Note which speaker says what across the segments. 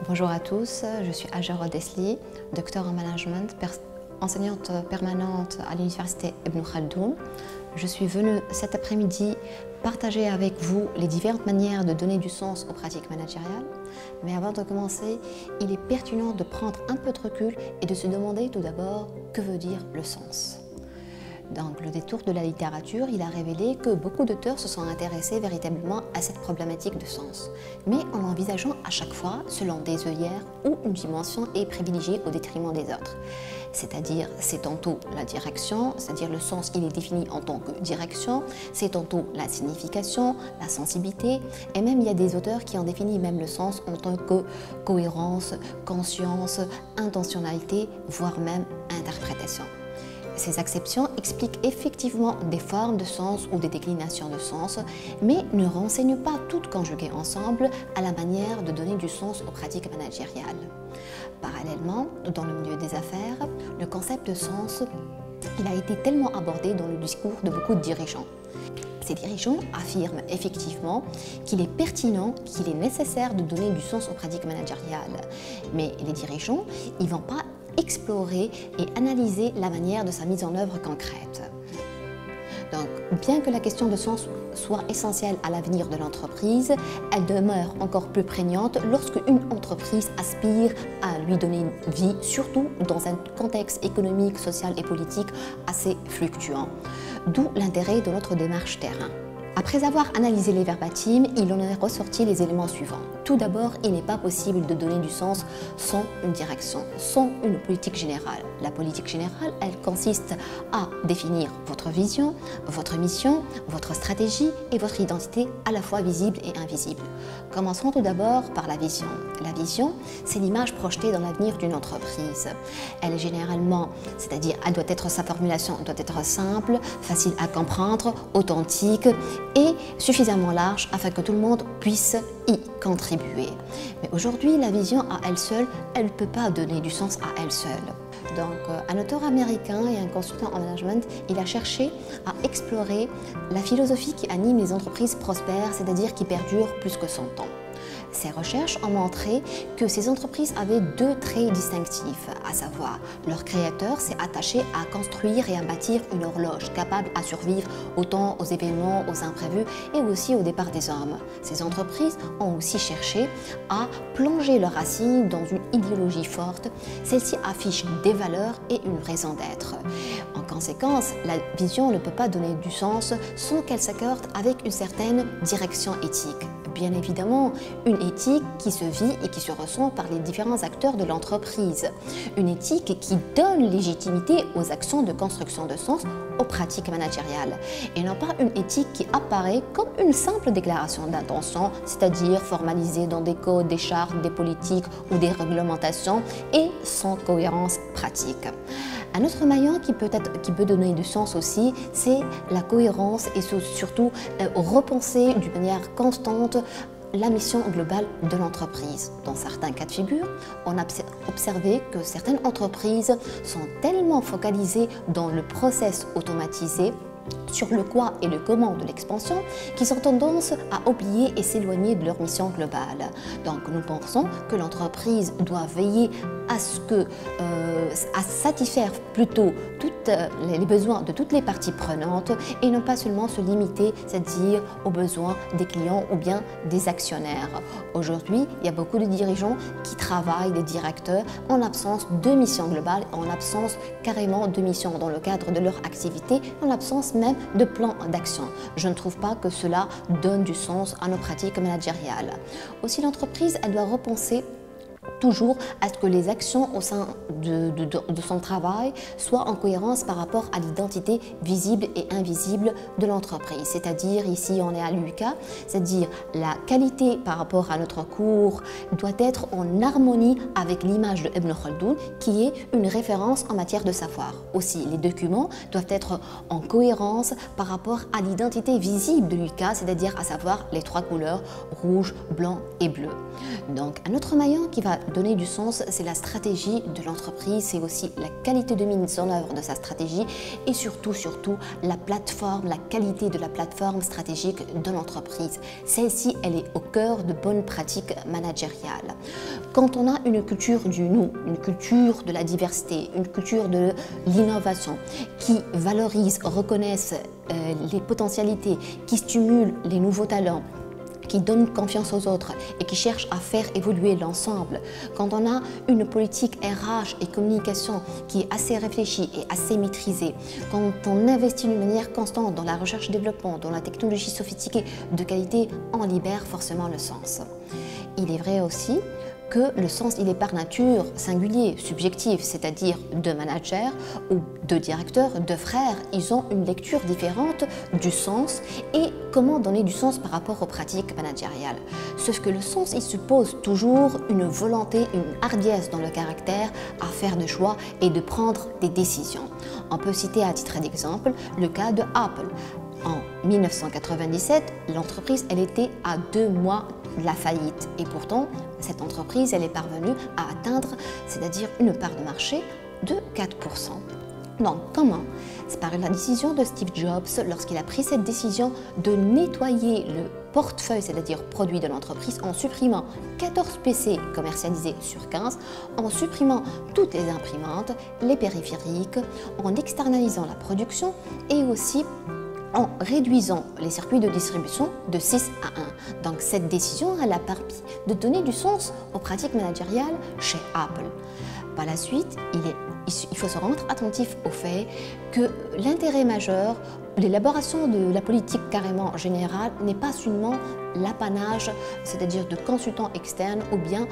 Speaker 1: Bonjour à tous, je suis Hajar Odesli, docteur en management, enseignante permanente à l'université Ibn Khaldoun. Je suis venue cet après-midi partager avec vous les différentes manières de donner du sens aux pratiques managériales. Mais avant de commencer, il est pertinent de prendre un peu de recul et de se demander tout d'abord que veut dire le sens. Dans le détour de la littérature, il a révélé que beaucoup d'auteurs se sont intéressés véritablement à cette problématique de sens, mais en l'envisageant à chaque fois selon des œillères où une dimension est privilégiée au détriment des autres. C'est-à-dire, c'est tantôt la direction, c'est-à-dire le sens, il est défini en tant que direction, c'est tantôt la signification, la sensibilité, et même il y a des auteurs qui en définissent même le sens en tant que cohérence, conscience, intentionnalité, voire même interprétation. Ces acceptions expliquent effectivement des formes de sens ou des déclinations de sens, mais ne renseignent pas toutes conjuguées ensemble à la manière de donner du sens aux pratiques managériales. Parallèlement, dans le milieu des affaires, le concept de sens il a été tellement abordé dans le discours de beaucoup de dirigeants. Ces dirigeants affirment effectivement qu'il est pertinent, qu'il est nécessaire de donner du sens aux pratiques managériales. Mais les dirigeants, ils ne vont pas explorer et analyser la manière de sa mise en œuvre concrète. Donc, bien que la question de sens soit essentielle à l'avenir de l'entreprise, elle demeure encore plus prégnante lorsque une entreprise aspire à lui donner une vie, surtout dans un contexte économique, social et politique assez fluctuant. D'où l'intérêt de notre démarche terrain. Après avoir analysé les verbatims, il en est ressorti les éléments suivants. Tout d'abord, il n'est pas possible de donner du sens sans une direction, sans une politique générale. La politique générale, elle consiste à définir votre vision, votre mission, votre stratégie et votre identité à la fois visible et invisible. Commençons tout d'abord par la vision. La vision, c'est l'image projetée dans l'avenir d'une entreprise. Elle est généralement, c'est-à-dire, sa formulation doit être simple, facile à comprendre, authentique, et suffisamment large afin que tout le monde puisse y contribuer. Mais aujourd'hui, la vision à elle seule, elle ne peut pas donner du sens à elle seule. Donc, un auteur américain et un consultant en management, il a cherché à explorer la philosophie qui anime les entreprises prospères, c'est-à-dire qui perdurent plus que 100 ans. Ces recherches ont montré que ces entreprises avaient deux traits distinctifs, à savoir leur créateur s'est attaché à construire et à bâtir une horloge capable à survivre autant aux événements, aux imprévus et aussi au départ des hommes. Ces entreprises ont aussi cherché à plonger leurs racines dans une idéologie forte. Celle-ci affiche des valeurs et une raison d'être. En conséquence, la vision ne peut pas donner du sens sans qu'elle s'accorde avec une certaine direction éthique. Bien évidemment, une éthique qui se vit et qui se ressent par les différents acteurs de l'entreprise. Une éthique qui donne légitimité aux actions de construction de sens aux pratiques managériales. Et non pas une éthique qui apparaît comme une simple déclaration d'intention, c'est-à-dire formalisée dans des codes, des chartes, des politiques ou des réglementations et sans cohérence pratique. Un autre maillon qui peut donner du sens aussi, c'est la cohérence et surtout repenser d'une manière constante la mission globale de l'entreprise. Dans certains cas de figure, on a observé que certaines entreprises sont tellement focalisées dans le process automatisé sur le quoi et le comment de l'expansion, qu'ils ont tendance à oublier et s'éloigner de leur mission globale. Donc nous pensons que l'entreprise doit veiller à satisfaire plutôt les besoins de toutes les parties prenantes et non pas seulement se limiter, c'est-à-dire aux besoins des clients ou bien des actionnaires. Aujourd'hui, il y a beaucoup de dirigeants qui travaillent, des directeurs, en absence de mission globale, en absence carrément de mission dans le cadre de leur activité, en absence même de plan d'action. Je ne trouve pas que cela donne du sens à nos pratiques managériales. Aussi, l'entreprise, elle doit repenser toujours à ce que les actions au sein de son travail soient en cohérence par rapport à l'identité visible et invisible de l'entreprise. C'est-à-dire, ici on est à l'UQA, c'est-à-dire la qualité par rapport à notre cours doit être en harmonie avec l'image de Ibn Khaldoun qui est une référence en matière de savoir. Aussi, les documents doivent être en cohérence par rapport à l'identité visible de l'UQA, c'est-à-dire à savoir les trois couleurs rouge, blanc et bleu. Donc un autre maillon qui va donner du sens, c'est la stratégie de l'entreprise, c'est aussi la qualité de mise en œuvre de sa stratégie et surtout la plateforme, la qualité de la plateforme stratégique de l'entreprise. Celle-ci, elle est au cœur de bonnes pratiques managériales. Quand on a une culture du nous, une culture de la diversité, une culture de l'innovation qui valorise, reconnaisse les potentialités, qui stimule les nouveaux talents, qui donne confiance aux autres et qui cherche à faire évoluer l'ensemble. Quand on a une politique RH et communication qui est assez réfléchie et assez maîtrisée, quand on investit d'une manière constante dans la recherche et développement, dans la technologie sophistiquée de qualité, on libère forcément le sens. Il est vrai aussi que le sens, il est par nature singulier, subjectif, c'est-à-dire deux managers ou deux directeurs, deux frères, ils ont une lecture différente du sens et comment donner du sens par rapport aux pratiques managériales. Sauf que le sens, il suppose toujours une volonté, une hardiesse dans le caractère à faire des choix et de prendre des décisions. On peut citer à titre d'exemple le cas de Apple. En 1997, l'entreprise, elle était à 2 mois de la faillite et pourtant, cette entreprise, elle est parvenue à atteindre, c'est-à-dire une part de marché de 4%. Donc, comment? C'est par la décision de Steve Jobs, lorsqu'il a pris cette décision de nettoyer le portefeuille, c'est-à-dire produit de l'entreprise, en supprimant 14 PC commercialisés sur 15, en supprimant toutes les imprimantes, les périphériques, en externalisant la production et aussi en réduisant les circuits de distribution de 6 à 1. Donc cette décision, elle a permis de donner du sens aux pratiques managériales chez Apple. Par la suite, il faut se rendre attentif au fait que l'intérêt majeur, l'élaboration de la politique carrément générale n'est pas seulement l'apanage, c'est-à-dire de consultants externes ou bien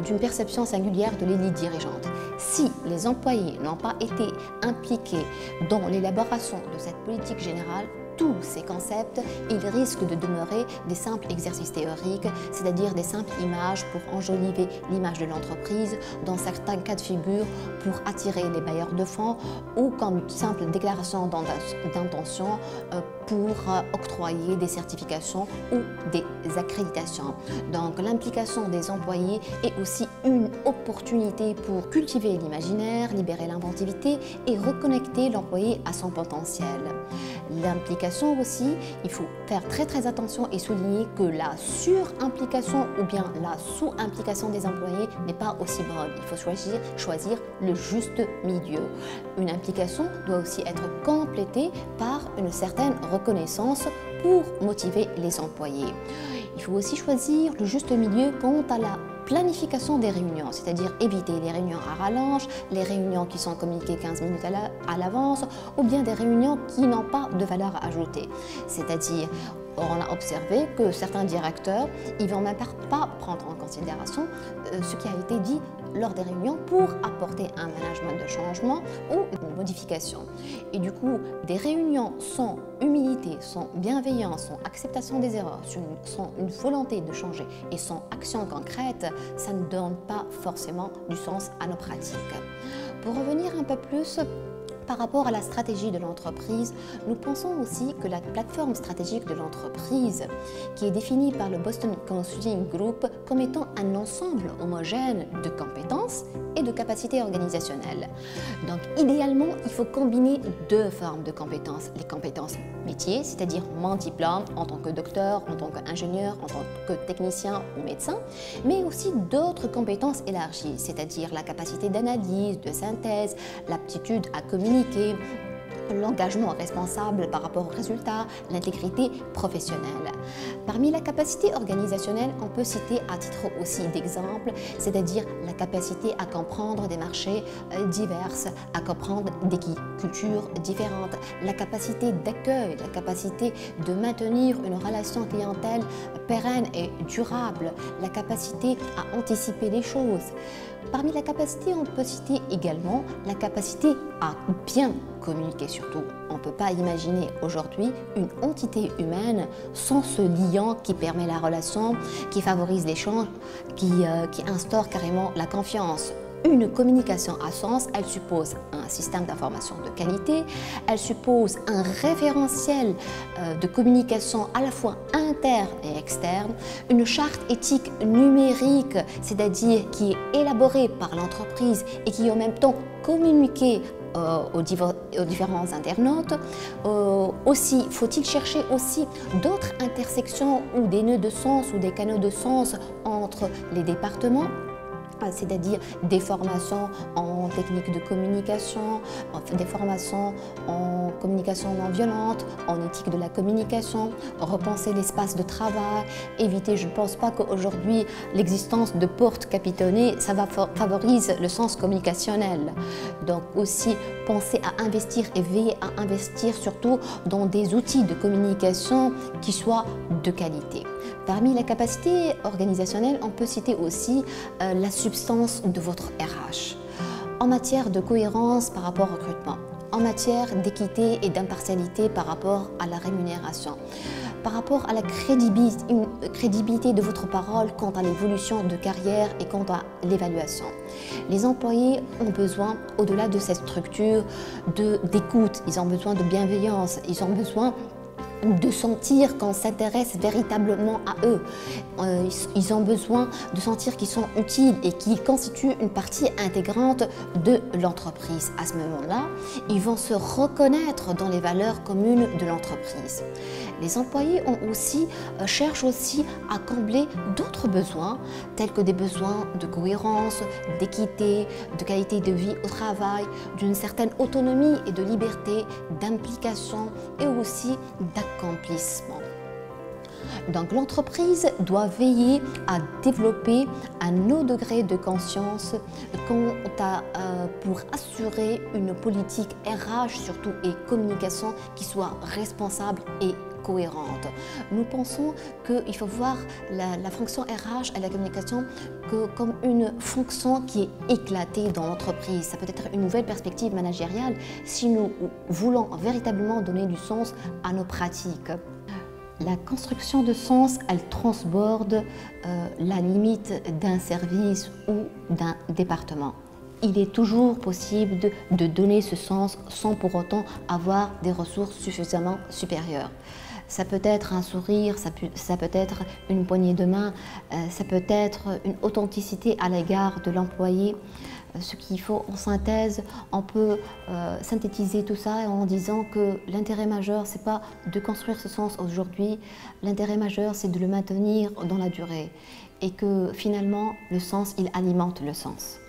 Speaker 1: d'une perception singulière de l'élite dirigeante. Si les employés n'ont pas été impliqués dans l'élaboration de cette politique générale, tous ces concepts, ils risquent de demeurer des simples exercices théoriques, c'est-à-dire des simples images pour enjoliver l'image de l'entreprise, dans certains cas de figure pour attirer les bailleurs de fonds ou comme une simple déclaration d'intention pour octroyer des certifications ou des accréditations. Donc l'implication des employés est aussi une opportunité pour cultiver l'imaginaire, libérer l'inventivité et reconnecter l'employé à son potentiel. L'implication aussi, il faut faire très attention et souligner que la surimplication ou bien la sous-implication des employés n'est pas aussi bonne. Il faut choisir le juste milieu. Une implication doit aussi être complétée par une certaine reconnaissance pour motiver les employés. Il faut aussi choisir le juste milieu quant à la planification des réunions, c'est-à-dire éviter les réunions à rallonge, les réunions qui sont communiquées 15 minutes à l'avance ou bien des réunions qui n'ont pas de valeur ajoutée. C'est-à-dire, on a observé que certains directeurs, ils ne vont même pas prendre en considération ce qui a été dit lors des réunions pour apporter un management de changement ou une modification. Et du coup, des réunions sans humilité, sans bienveillance, sans acceptation des erreurs, sans une volonté de changer et sans action concrète, ça ne donne pas forcément du sens à nos pratiques. Pour revenir un peu plus par rapport à la stratégie de l'entreprise, nous pensons aussi que la plateforme stratégique de l'entreprise, qui est définie par le Boston Consulting Group comme étant un ensemble homogène de compétences et de capacités organisationnelles. Donc idéalement, il faut combiner deux formes de compétences. Les compétences métiers, c'est-à-dire mon diplôme en tant que docteur, en tant qu'ingénieur, en tant que technicien ou médecin, mais aussi d'autres compétences élargies, c'est-à-dire la capacité d'analyse, de synthèse, l'aptitude à communiquer, l'engagement responsable par rapport aux résultats, l'intégrité professionnelle. Parmi la capacité organisationnelle, on peut citer à titre aussi d'exemple, c'est-à-dire la capacité à comprendre des marchés divers, à comprendre des cultures différentes, la capacité d'accueil, la capacité de maintenir une relation clientèle pérenne et durable, la capacité à anticiper les choses. Parmi la capacité, on peut citer également la capacité à bien communiquer surtout. On ne peut pas imaginer aujourd'hui une entité humaine sans ce liant qui permet la relation, qui favorise l'échange, qui instaure carrément la confiance. Une communication à sens, elle suppose un système d'information de qualité, elle suppose un référentiel de communication à la fois interne et externe, une charte éthique numérique, c'est-à-dire qui est élaborée par l'entreprise et qui est en même temps communiquée aux différents internautes. Aussi, faut-il chercher aussi d'autres intersections ou des nœuds de sens ou des canaux de sens entre les départements, c'est-à-dire des formations en technique de communication, des formations en communication non violente, en éthique de la communication, repenser l'espace de travail, éviter, je ne pense pas qu'aujourd'hui l'existence de portes capitonnées, ça favorise le sens communicationnel. Donc aussi penser à investir et veiller à investir surtout dans des outils de communication qui soient de qualité. Parmi la capacité organisationnelle, on peut citer aussi la substance de votre RH. En matière de cohérence par rapport au recrutement, en matière d'équité et d'impartialité par rapport à la rémunération, par rapport à la crédibilité de votre parole quant à l'évolution de carrière et quant à l'évaluation. Les employés ont besoin, au-delà de cette structure, d'écoute, ils ont besoin de bienveillance, ils ont besoin de sentir qu'on s'intéresse véritablement à eux. Ils ont besoin de sentir qu'ils sont utiles et qu'ils constituent une partie intégrante de l'entreprise. À ce moment-là, ils vont se reconnaître dans les valeurs communes de l'entreprise. Les employés cherchent aussi à combler d'autres besoins, tels que des besoins de cohérence, d'équité, de qualité de vie au travail, d'une certaine autonomie et de liberté, d'implication et aussi d'accomplissement. Donc l'entreprise doit veiller à développer un haut degré de conscience pour assurer une politique RH surtout et communication qui soit responsable et cohérente. Nous pensons qu'il faut voir la fonction RH et la communication comme une fonction qui est éclatée dans l'entreprise. Ça peut être une nouvelle perspective managériale si nous voulons véritablement donner du sens à nos pratiques. La construction de sens, elle transborde la limite d'un service ou d'un département. Il est toujours possible de donner ce sens sans pour autant avoir des ressources suffisamment supérieures. Ça peut être un sourire, ça peut être une poignée de main, ça peut être une authenticité à l'égard de l'employé. Ce qu'il faut en synthèse, on peut synthétiser tout ça en disant que l'intérêt majeur, ce n'est pas de construire ce sens aujourd'hui, l'intérêt majeur, c'est de le maintenir dans la durée et que finalement, le sens, il alimente le sens.